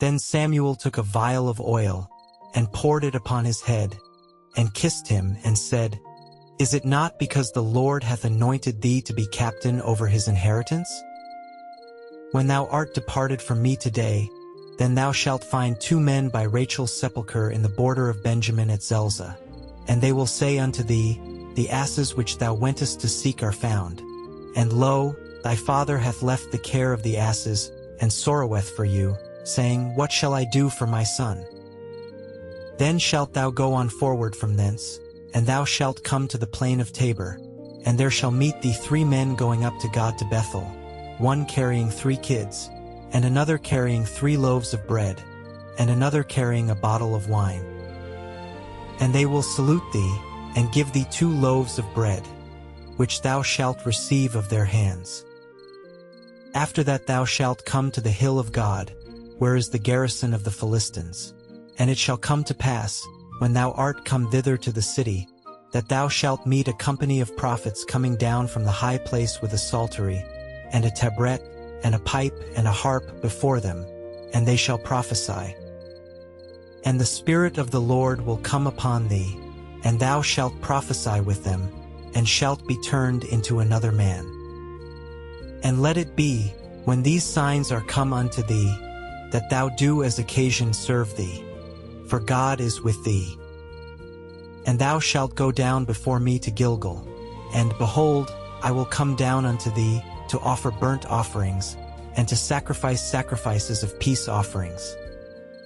Then Samuel took a vial of oil, and poured it upon his head, and kissed him, and said, Is it not because the Lord hath anointed thee to be captain over his inheritance? When thou art departed from me today, then thou shalt find 2 men by Rachel's sepulchre in the border of Benjamin at Zelzah. And they will say unto thee, The asses which thou wentest to seek are found. And lo, thy father hath left the care of the asses, and sorroweth for you, saying, What shall I do for my son? Then shalt thou go on forward from thence, and thou shalt come to the plain of Tabor, and there shall meet thee 3 men going up to God to Bethel, one carrying 3 kids, and another carrying 3 loaves of bread, and another carrying a bottle of wine. And they will salute thee, and give thee 2 loaves of bread, which thou shalt receive of their hands. After that thou shalt come to the hill of God, where is the garrison of the Philistines. And it shall come to pass, when thou art come thither to the city, that thou shalt meet a company of prophets coming down from the high place with a psaltery, and a tabret, and a pipe, and a harp before them, and they shall prophesy. And the Spirit of the Lord will come upon thee, and thou shalt prophesy with them, and shalt be turned into another man. And let it be, when these signs are come unto thee, that thou do as occasion serve thee, for God is with thee. And thou shalt go down before me to Gilgal, and behold, I will come down unto thee, to offer burnt offerings, and to sacrifice sacrifices of peace offerings.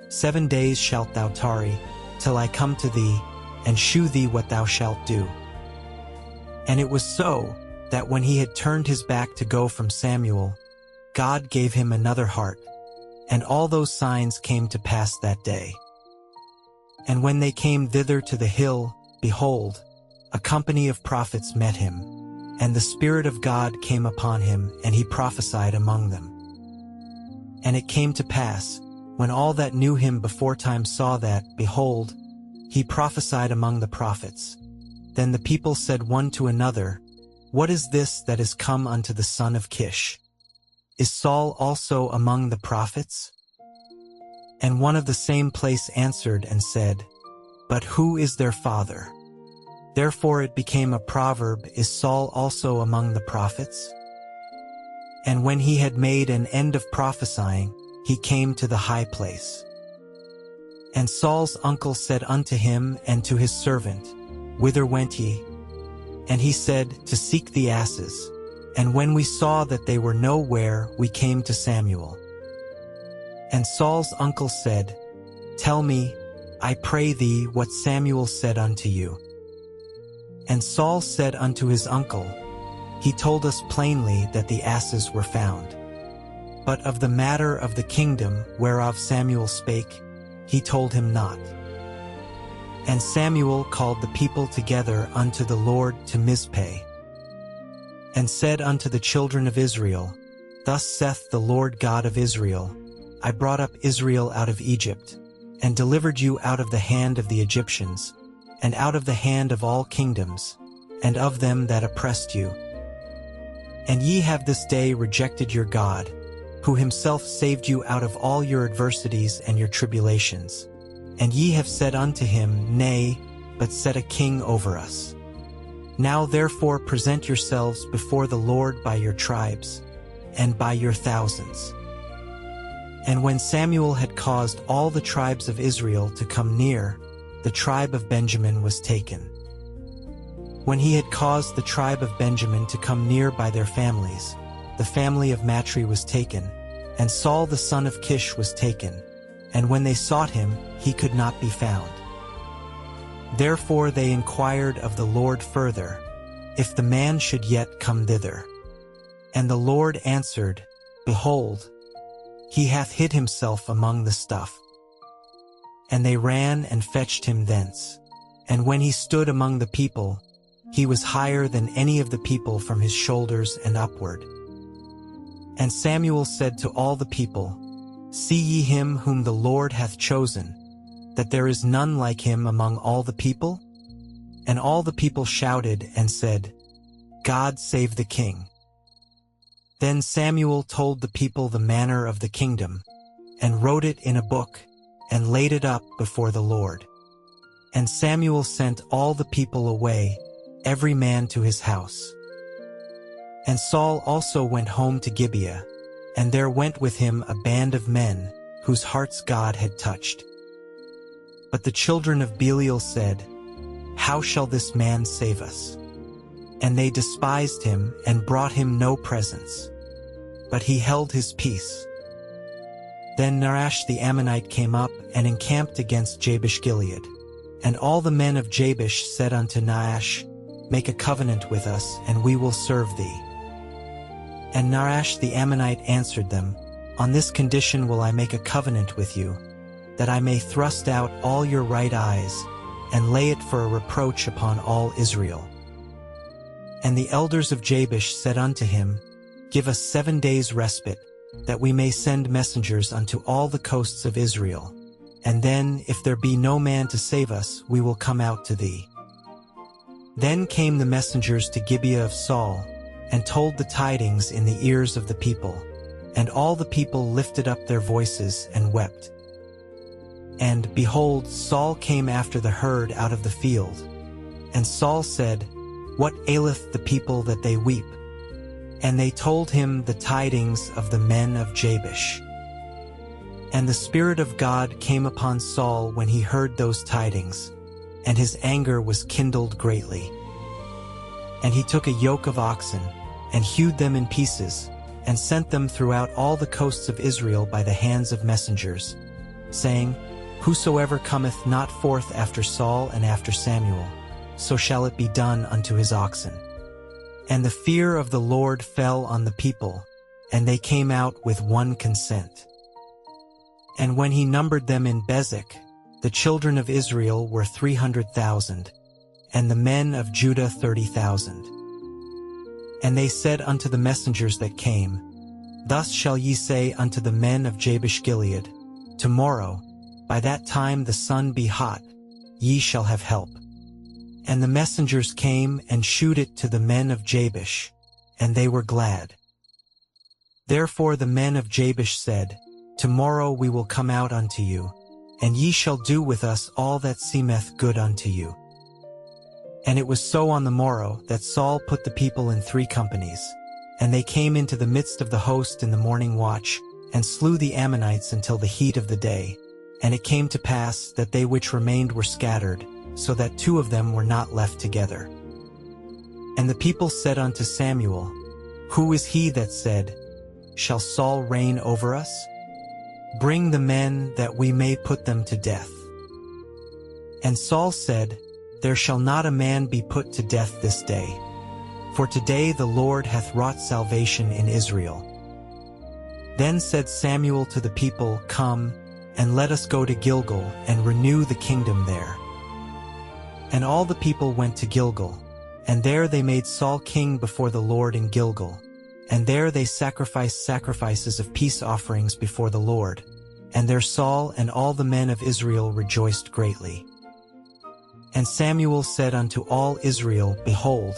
7 days shalt thou tarry, till I come to thee, and shew thee what thou shalt do. And it was so, that when he had turned his back to go from Samuel, God gave him another heart, and all those signs came to pass that day. And when they came thither to the hill, behold, a company of prophets met him, and the Spirit of God came upon him, and he prophesied among them. And it came to pass, when all that knew him beforetime saw that, behold, he prophesied among the prophets. Then the people said one to another, What is this that is come unto the son of Kish? Is Saul also among the prophets? And one of the same place answered and said, But who is their father? Therefore it became a proverb, Is Saul also among the prophets? And when he had made an end of prophesying, he came to the high place. And Saul's uncle said unto him and to his servant, Whither went ye? And he said, To seek the asses. And when we saw that they were nowhere, we came to Samuel. And Saul's uncle said, Tell me, I pray thee, what Samuel said unto you. And Saul said unto his uncle, He told us plainly that the asses were found. But of the matter of the kingdom whereof Samuel spake, he told him not. And Samuel called the people together unto the Lord to Mizpeh, and said unto the children of Israel, Thus saith the Lord God of Israel, I brought up Israel out of Egypt, and delivered you out of the hand of the Egyptians, and out of the hand of all kingdoms, and of them that oppressed you. And ye have this day rejected your God, who himself saved you out of all your adversities and your tribulations. And ye have said unto him, Nay, but set a king over us. Now therefore present yourselves before the Lord by your tribes, and by your thousands. And when Samuel had caused all the tribes of Israel to come near, the tribe of Benjamin was taken. When he had caused the tribe of Benjamin to come near by their families, the family of Matri was taken, and Saul the son of Kish was taken, and when they sought him, he could not be found. Therefore they inquired of the Lord further, if the man should yet come thither. And the Lord answered, Behold, he hath hid himself among the stuff. And they ran and fetched him thence. And when he stood among the people, he was higher than any of the people from his shoulders and upward. And Samuel said to all the people, See ye him whom the Lord hath chosen, that there is none like him among all the people? And all the people shouted and said, God save the king. Then Samuel told the people the manner of the kingdom, and wrote it in a book, and laid it up before the Lord. And Samuel sent all the people away, every man to his house. And Saul also went home to Gibeah, and there went with him a band of men, whose hearts God had touched. But the children of Belial said, "How shall this man save us?" And they despised him, and brought him no presents. But he held his peace. Then Nahash the Ammonite came up, and encamped against Jabesh-Gilead. And all the men of Jabesh said unto Nahash, "Make a covenant with us, and we will serve thee." And Nahash the Ammonite answered them, "On this condition will I make a covenant with you, that I may thrust out all your right eyes, and lay it for a reproach upon all Israel." And the elders of Jabesh said unto him, "Give us 7 days' respite, that we may send messengers unto all the coasts of Israel. And then, if there be no man to save us, we will come out to thee." Then came the messengers to Gibeah of Saul, and told the tidings in the ears of the people. And all the people lifted up their voices and wept. And, behold, Saul came after the herd out of the field. And Saul said, "What aileth the people that they weep?" And they told him the tidings of the men of Jabesh. And the Spirit of God came upon Saul when he heard those tidings, and his anger was kindled greatly. And he took a yoke of oxen, and hewed them in pieces, and sent them throughout all the coasts of Israel by the hands of messengers, saying, "Whosoever cometh not forth after Saul and after Samuel, so shall it be done unto his oxen." And the fear of the Lord fell on the people, and they came out with one consent. And when he numbered them in Bezek, the children of Israel were 300,000, and the men of Judah 30,000. And they said unto the messengers that came, "Thus shall ye say unto the men of Jabesh-Gilead, Tomorrow, by that time the sun be hot, ye shall have help." And the messengers came and shewed it to the men of Jabesh, and they were glad. Therefore the men of Jabesh said, "Tomorrow we will come out unto you, and ye shall do with us all that seemeth good unto you." And it was so on the morrow that Saul put the people in 3 companies, and they came into the midst of the host in the morning watch, and slew the Ammonites until the heat of the day. And it came to pass that they which remained were scattered, so that 2 of them were not left together. And the people said unto Samuel, "Who is he that said, Shall Saul reign over us? Bring the men that we may put them to death." And Saul said, "There shall not a man be put to death this day, for today the Lord hath wrought salvation in Israel." Then said Samuel to the people, "Come, and let us go to Gilgal, and renew the kingdom there." And all the people went to Gilgal, and there they made Saul king before the Lord in Gilgal, and there they sacrificed sacrifices of peace offerings before the Lord, and there Saul and all the men of Israel rejoiced greatly. And Samuel said unto all Israel, Behold,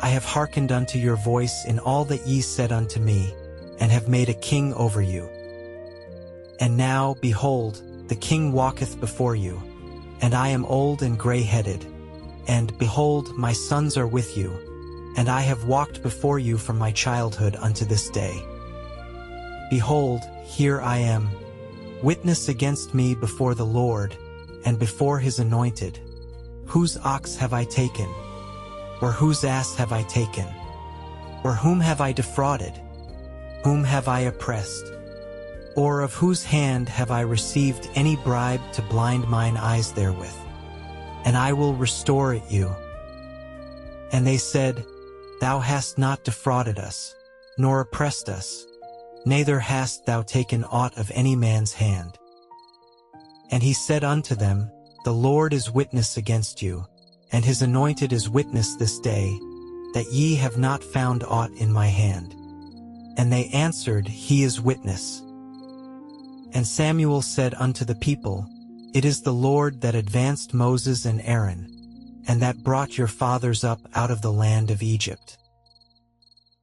I have hearkened unto your voice in all that ye said unto me, and have made a king over you. And now, behold, the king walketh before you, and I am old and gray-headed, and, behold, my sons are with you, and I have walked before you from my childhood unto this day. Behold, here I am, witness against me before the Lord, and before his anointed. Whose ox have I taken? Or whose ass have I taken? Or whom have I defrauded? Whom have I oppressed? Or of whose hand have I received any bribe to blind mine eyes therewith? And I will restore it you. And they said, Thou hast not defrauded us, nor oppressed us, neither hast thou taken aught of any man's hand. And he said unto them, The Lord is witness against you, and his anointed is witness this day, that ye have not found aught in my hand. And they answered, He is witness. And Samuel said unto the people, It is the Lord that advanced Moses and Aaron, and that brought your fathers up out of the land of Egypt.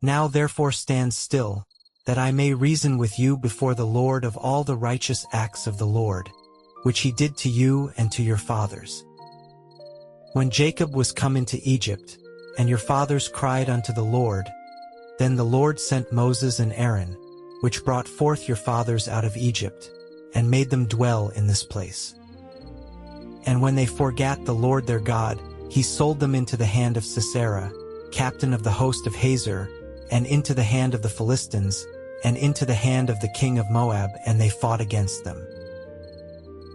Now therefore stand still, that I may reason with you before the Lord of all the righteous acts of the Lord, which he did to you and to your fathers. When Jacob was come into Egypt, and your fathers cried unto the Lord, then the Lord sent Moses and Aaron, which brought forth your fathers out of Egypt, and made them dwell in this place. And when they forgat the Lord their God, he sold them into the hand of Sisera, captain of the host of Hazor, and into the hand of the Philistines, and into the hand of the king of Moab, and they fought against them.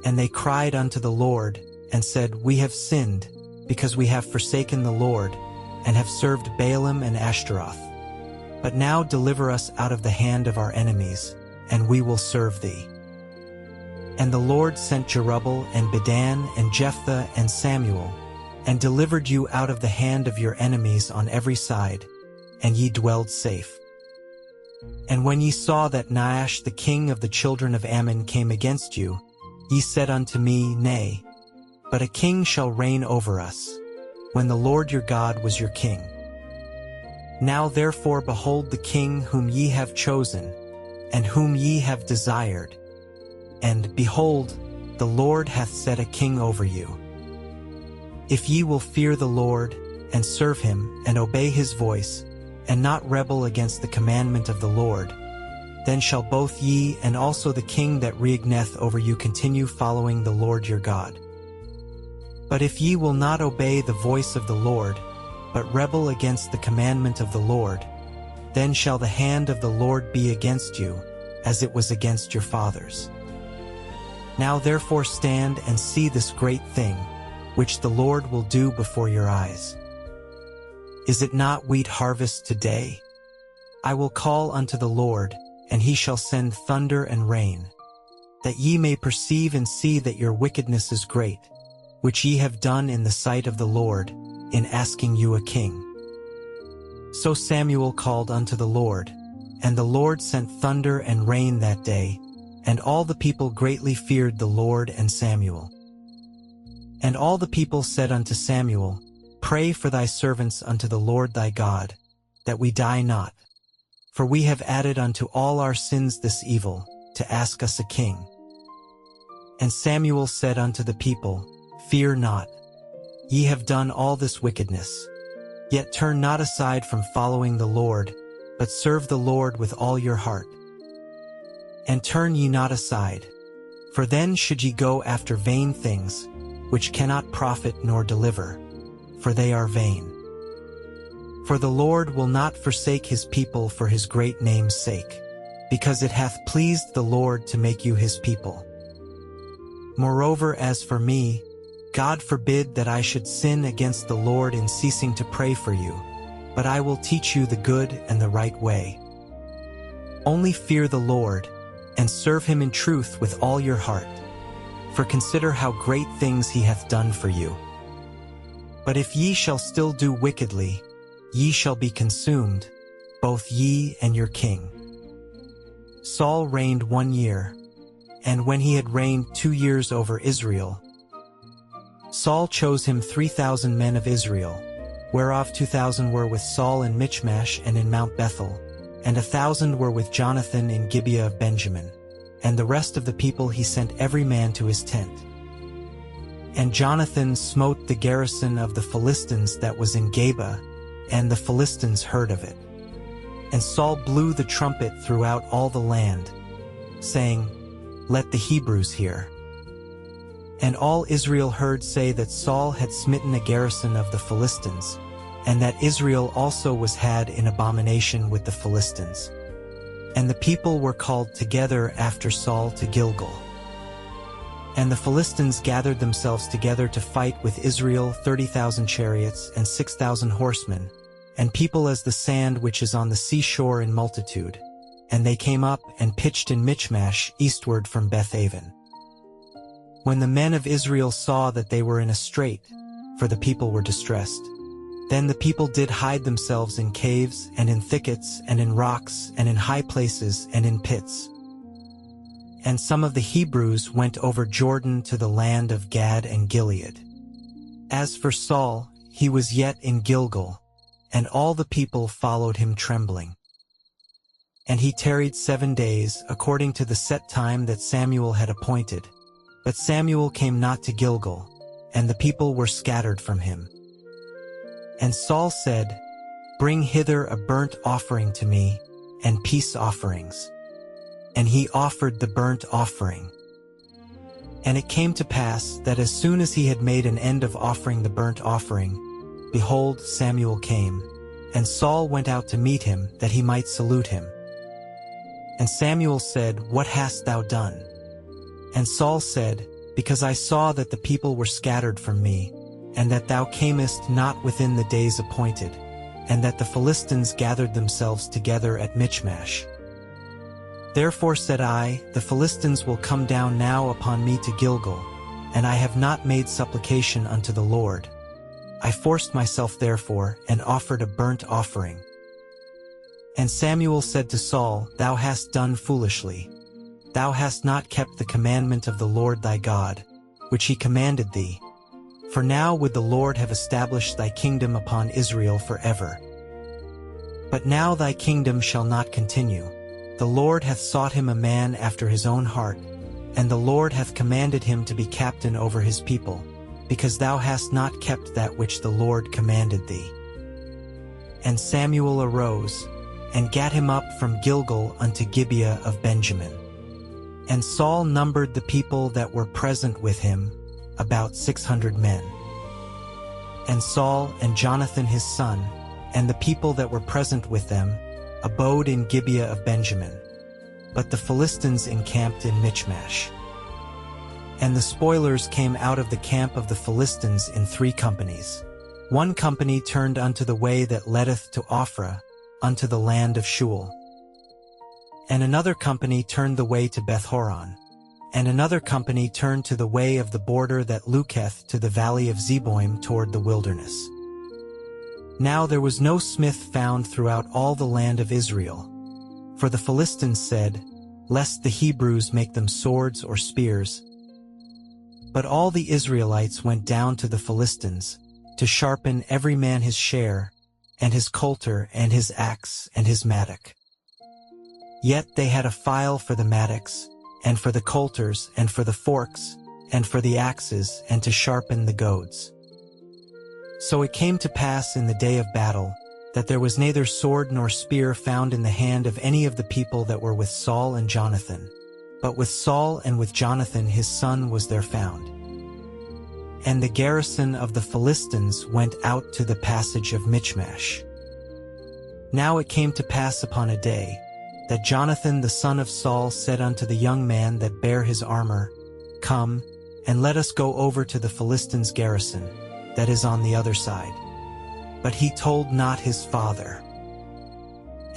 And they cried unto the Lord, and said, We have sinned, because we have forsaken the Lord, and have served Baalim and Ashtaroth. But now deliver us out of the hand of our enemies, and we will serve thee. And the Lord sent Jerubbaal and Bedan and Jephthah and Samuel, and delivered you out of the hand of your enemies on every side, and ye dwelled safe. And when ye saw that Nahash the king of the children of Ammon came against you, ye said unto me, Nay, but a king shall reign over us, when the Lord your God was your king. Now therefore behold the king whom ye have chosen, and whom ye have desired, and, behold, the Lord hath set a king over you. If ye will fear the Lord, and serve him, and obey his voice, and not rebel against the commandment of the Lord, then shall both ye and also the king that reigneth over you continue following the Lord your God. But if ye will not obey the voice of the Lord, but rebel against the commandment of the Lord, then shall the hand of the Lord be against you, as it was against your fathers. Now therefore stand and see this great thing, which the Lord will do before your eyes. Is it not wheat harvest today? I will call unto the Lord, and he shall send thunder and rain, that ye may perceive and see that your wickedness is great, which ye have done in the sight of the Lord, in asking you a king. So Samuel called unto the Lord, and the Lord sent thunder and rain that day, and all the people greatly feared the Lord and Samuel. And all the people said unto Samuel, Pray for thy servants unto the Lord thy God, that we die not. For we have added unto all our sins this evil, to ask us a king. And Samuel said unto the people, Fear not. Ye have done all this wickedness. Yet turn not aside from following the Lord, but serve the Lord with all your heart. And turn ye not aside, for then should ye go after vain things, which cannot profit nor deliver, for they are vain. For the Lord will not forsake his people for his great name's sake, because it hath pleased the Lord to make you his people. Moreover, as for me, God forbid that I should sin against the Lord in ceasing to pray for you, but I will teach you the good and the right way. Only fear the Lord, and serve him in truth with all your heart, for consider how great things he hath done for you. But if ye shall still do wickedly, ye shall be consumed, both ye and your king. Saul reigned 1 year, and when he had reigned 2 years over Israel, Saul chose him 3,000 men of Israel, whereof 2,000 were with Saul in Michmash and in Mount Bethel, and 1,000 were with Jonathan in Gibeah of Benjamin, and the rest of the people he sent every man to his tent. And Jonathan smote the garrison of the Philistines that was in Geba, and the Philistines heard of it. And Saul blew the trumpet throughout all the land, saying, Let the Hebrews hear. And all Israel heard say that Saul had smitten a garrison of the Philistines, and that Israel also was had in abomination with the Philistines. And the people were called together after Saul to Gilgal. And the Philistines gathered themselves together to fight with Israel 30,000 chariots and 6,000 horsemen, and people as the sand which is on the seashore in multitude. And they came up and pitched in Michmash eastward from Beth-aven. When the men of Israel saw that they were in a strait, for the people were distressed, then the people did hide themselves in caves and in thickets and in rocks and in high places and in pits. And some of the Hebrews went over Jordan to the land of Gad and Gilead. As for Saul, he was yet in Gilgal, and all the people followed him trembling. And he tarried 7 days, according to the set time that Samuel had appointed. But Samuel came not to Gilgal, and the people were scattered from him. And Saul said, Bring hither a burnt offering to me, and peace offerings. And he offered the burnt offering. And it came to pass that as soon as he had made an end of offering the burnt offering, behold, Samuel came, and Saul went out to meet him, that he might salute him. And Samuel said, What hast thou done? And Saul said, Because I saw that the people were scattered from me, and that thou camest not within the days appointed, and that the Philistines gathered themselves together at Michmash. Therefore said I, The Philistines will come down now upon me to Gilgal, and I have not made supplication unto the Lord. I forced myself therefore, and offered a burnt offering. And Samuel said to Saul, Thou hast done foolishly. Thou hast not kept the commandment of the Lord thy God, which he commanded thee. For now would the Lord have established thy kingdom upon Israel forever. But now thy kingdom shall not continue. The Lord hath sought him a man after his own heart, and the Lord hath commanded him to be captain over his people, because thou hast not kept that which the Lord commanded thee. And Samuel arose, and gat him up from Gilgal unto Gibeah of Benjamin. And Saul numbered the people that were present with him, about 600 men. And Saul and Jonathan his son, and the people that were present with them, abode in Gibeah of Benjamin. But the Philistines encamped in Michmash. And the spoilers came out of the camp of the Philistines in 3 companies. One company turned unto the way that leadeth to Ophrah, unto the land of Shual. And another company turned the way to Bethhoron. And another company turned to the way of the border that looketh to the valley of Zeboim toward the wilderness. Now there was no smith found throughout all the land of Israel. For the Philistines said, Lest the Hebrews make them swords or spears. But all the Israelites went down to the Philistines, to sharpen every man his share, and his coulter, and his axe, and his mattock. Yet they had a file for the mattocks, and for the coulters, and for the forks, and for the axes, and to sharpen the goads. So it came to pass in the day of battle, that there was neither sword nor spear found in the hand of any of the people that were with Saul and Jonathan, but with Saul and with Jonathan his son was there found. And the garrison of the Philistines went out to the passage of Michmash. Now it came to pass upon a day, that Jonathan the son of Saul said unto the young man that bare his armor, Come, and let us go over to the Philistines' garrison, that is on the other side. But he told not his father.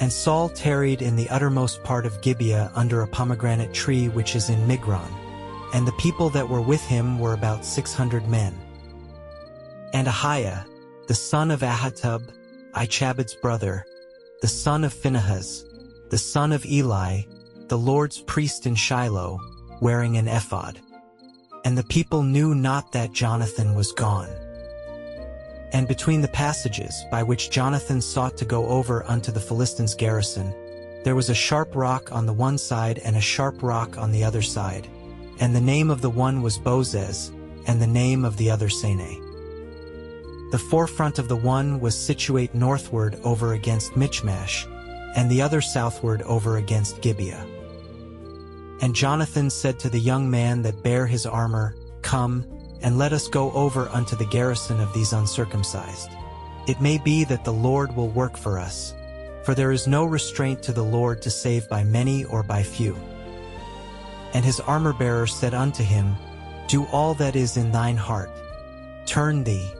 And Saul tarried in the uttermost part of Gibeah under a pomegranate tree which is in Migron, and the people that were with him were about 600 men. And Ahiah, the son of Ahitub, Ichabod's brother, the son of Phinehas, the son of Eli, the Lord's priest in Shiloh, wearing an ephod. And the people knew not that Jonathan was gone. And between the passages by which Jonathan sought to go over unto the Philistines' garrison, there was a sharp rock on the one side and a sharp rock on the other side, and the name of the one was Bozez, and the name of the other Sene. The forefront of the one was situate northward over against Michmash, and the other southward over against Gibeah. And Jonathan said to the young man that bare his armor, Come, and let us go over unto the garrison of these uncircumcised. It may be that the Lord will work for us, for there is no restraint to the Lord to save by many or by few. And his armor-bearer said unto him, Do all that is in thine heart. Turn thee.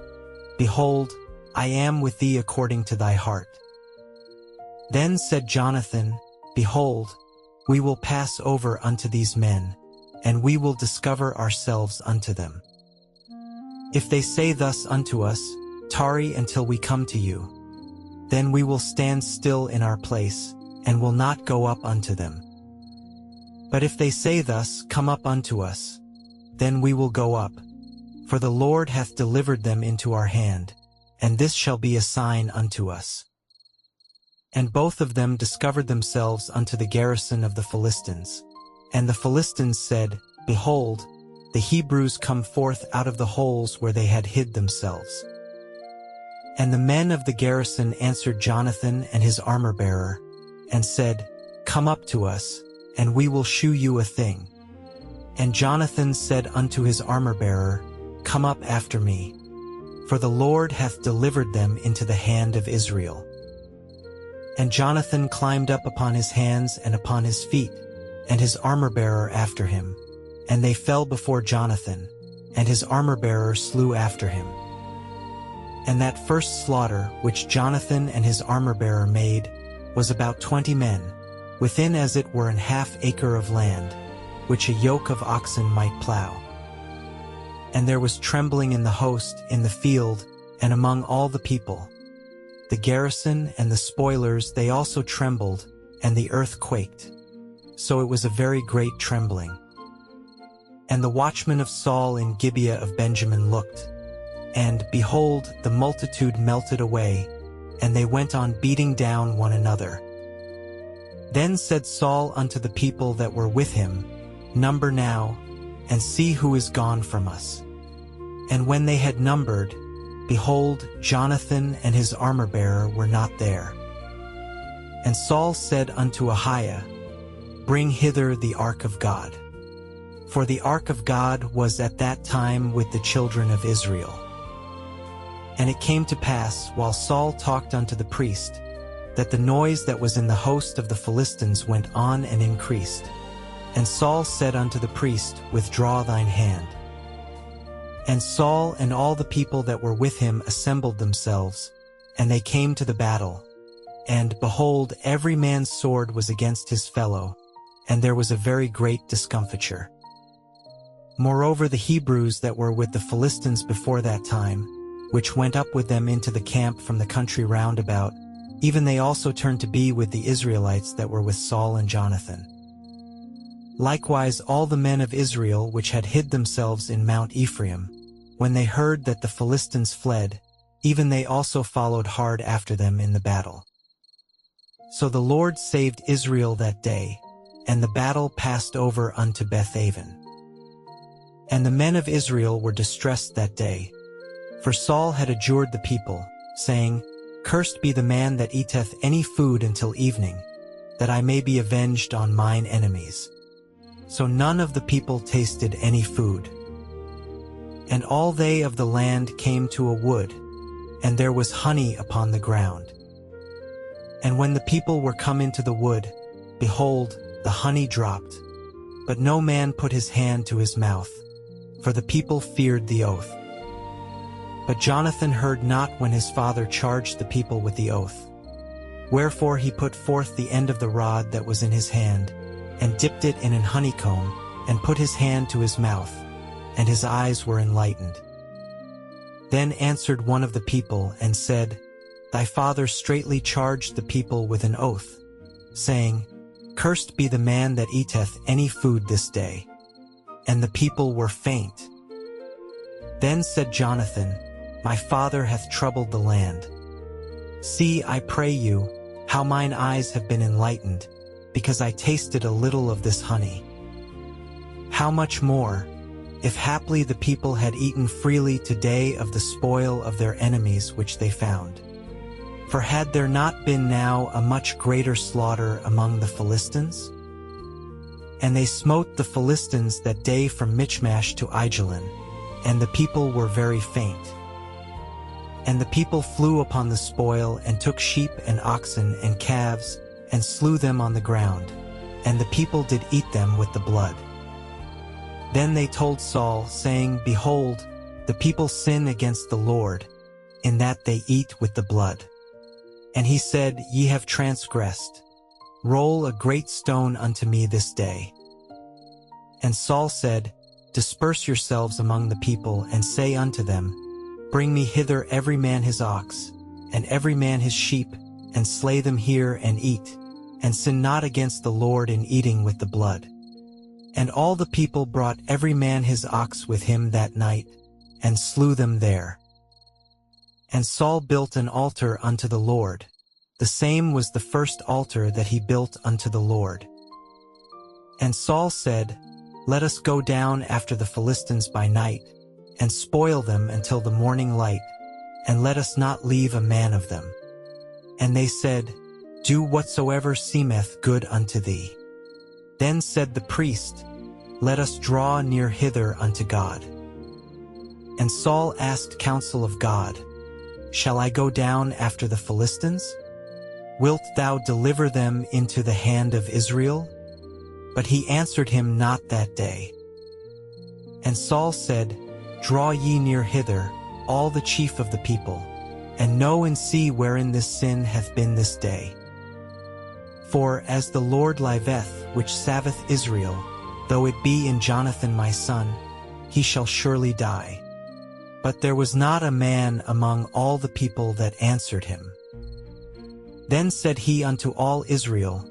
Behold, I am with thee according to thy heart. Then said Jonathan, Behold, we will pass over unto these men, and we will discover ourselves unto them. If they say thus unto us, Tarry until we come to you, then we will stand still in our place, and will not go up unto them. But if they say thus, Come up unto us, then we will go up, for the Lord hath delivered them into our hand, and this shall be a sign unto us. And both of them discovered themselves unto the garrison of the Philistines. And the Philistines said, Behold, the Hebrews come forth out of the holes where they had hid themselves. And the men of the garrison answered Jonathan and his armor-bearer, and said, Come up to us, and we will shew you a thing. And Jonathan said unto his armor-bearer, Come up after me, for the Lord hath delivered them into the hand of Israel. And Jonathan climbed up upon his hands and upon his feet, and his armor-bearer after him. And they fell before Jonathan, and his armor-bearer slew after him. And that first slaughter which Jonathan and his armor-bearer made was about 20 men, within as it were an half acre of land, which a yoke of oxen might plow. And there was trembling in the host, in the field, and among all the people. The garrison and the spoilers, they also trembled, and the earth quaked. So it was a very great trembling. And the watchmen of Saul in Gibeah of Benjamin looked, and, behold, the multitude melted away, and they went on beating down one another. Then said Saul unto the people that were with him, Number now, and see who is gone from us. And when they had numbered, behold, Jonathan and his armor-bearer were not there. And Saul said unto Ahiah, Bring hither the ark of God. For the ark of God was at that time with the children of Israel. And it came to pass, while Saul talked unto the priest, that the noise that was in the host of the Philistines went on and increased. And Saul said unto the priest, Withdraw thine hand. And Saul and all the people that were with him assembled themselves, and they came to the battle. And, behold, every man's sword was against his fellow, and there was a very great discomfiture. Moreover, the Hebrews that were with the Philistines before that time, which went up with them into the camp from the country round about, even they also turned to be with the Israelites that were with Saul and Jonathan. Likewise all the men of Israel which had hid themselves in Mount Ephraim, when they heard that the Philistines fled, even they also followed hard after them in the battle. So the Lord saved Israel that day, and the battle passed over unto Bethaven. And the men of Israel were distressed that day, for Saul had adjured the people, saying, Cursed be the man that eateth any food until evening, that I may be avenged on mine enemies. So none of the people tasted any food. And all they of the land came to a wood, and there was honey upon the ground. And when the people were come into the wood, behold, the honey dropped, but no man put his hand to his mouth, for the people feared the oath. But Jonathan heard not when his father charged the people with the oath. Wherefore he put forth the end of the rod that was in his hand, and dipped it in an honeycomb, and put his hand to his mouth, and his eyes were enlightened. Then answered one of the people, and said, Thy father straitly charged the people with an oath, saying, Cursed be the man that eateth any food this day. And the people were faint. Then said Jonathan, My father hath troubled the land. See, I pray you, how mine eyes have been enlightened, because I tasted a little of this honey. How much more, if haply the people had eaten freely today of the spoil of their enemies which they found. For had there not been now a much greater slaughter among the Philistines? And they smote the Philistines that day from Michmash to Aijalon, and the people were very faint. And the people flew upon the spoil, and took sheep and oxen and calves, and slew them on the ground, and the people did eat them with the blood. Then they told Saul, saying, Behold, the people sin against the Lord, in that they eat with the blood. And he said, Ye have transgressed. Roll a great stone unto me this day. And Saul said, Disperse yourselves among the people, and say unto them, Bring me hither every man his ox, and every man his sheep, and slay them here and eat, and sin not against the Lord in eating with the blood. And all the people brought every man his ox with him that night, and slew them there. And Saul built an altar unto the Lord, the The same was the first altar that he built unto the Lord. And Saul said, Let us go down after the Philistines by night, and spoil them until the morning light, and let us not leave a man of them. And they said, Do whatsoever seemeth good unto thee. Then said the priest, Let us draw near hither unto God. And Saul asked counsel of God, Shall I go down after the Philistines? Wilt thou deliver them into the hand of Israel? But he answered him not that day. And Saul said, Draw ye near hither, all the chief of the people, and know and see wherein this sin hath been this day. For as the Lord liveth, which saveth Israel, though it be in Jonathan my son, he shall surely die. But there was not a man among all the people that answered him. Then said he unto all Israel,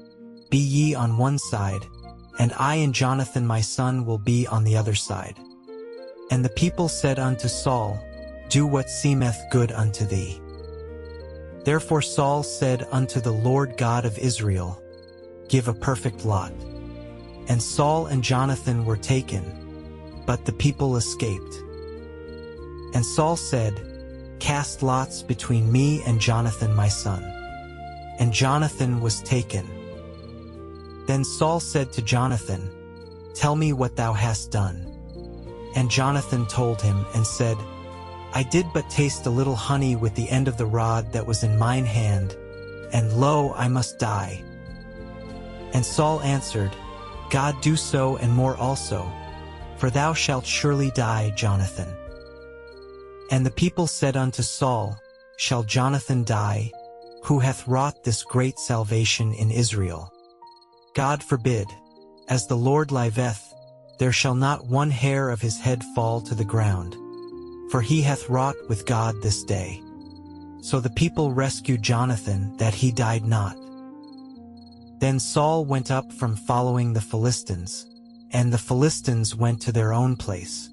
Be ye on one side, and I and Jonathan my son will be on the other side. And the people said unto Saul, Do what seemeth good unto thee. Therefore Saul said unto the Lord God of Israel, Give a perfect lot. And Saul and Jonathan were taken, but the people escaped. And Saul said, Cast lots between me and Jonathan my son. And Jonathan was taken. Then Saul said to Jonathan, Tell me what thou hast done. And Jonathan told him and said, I did but taste a little honey with the end of the rod that was in mine hand, and lo, I must die. And Saul answered, God do so and more also, for thou shalt surely die, Jonathan. And the people said unto Saul, Shall Jonathan die, who hath wrought this great salvation in Israel? God forbid. As the Lord liveth, there shall not one hair of his head fall to the ground, for he hath wrought with God this day. So the people rescued Jonathan, that he died not. Then Saul went up from following the Philistines, and the Philistines went to their own place.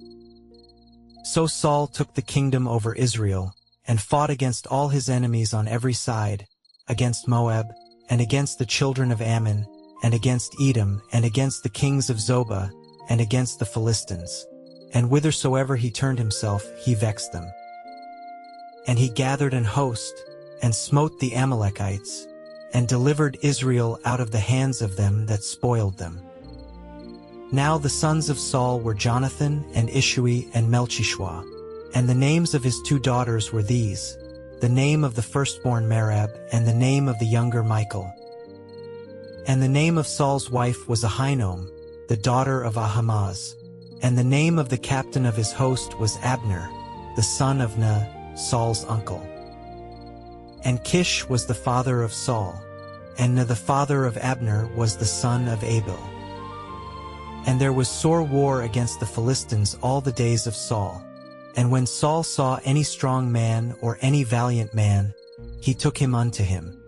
So Saul took the kingdom over Israel, and fought against all his enemies on every side, against Moab, and against the children of Ammon, and against Edom, and against the kings of Zobah, and against the Philistines. And whithersoever he turned himself, he vexed them. And he gathered an host, and smote the Amalekites, and delivered Israel out of the hands of them that spoiled them. Now the sons of Saul were Jonathan, and Ishui, and Melchishua, and the names of his two daughters were these, the name of the firstborn Merab, and the name of the younger Michal. And the name of Saul's wife was Ahinoam, the daughter of Ahimaaz, and the name of the captain of his host was Abner, the son of Ner, Saul's uncle. And Kish was the father of Saul, and Ner the father of Abner was the son of Abel. And there was sore war against the Philistines all the days of Saul. And when Saul saw any strong man or any valiant man, he took him unto him.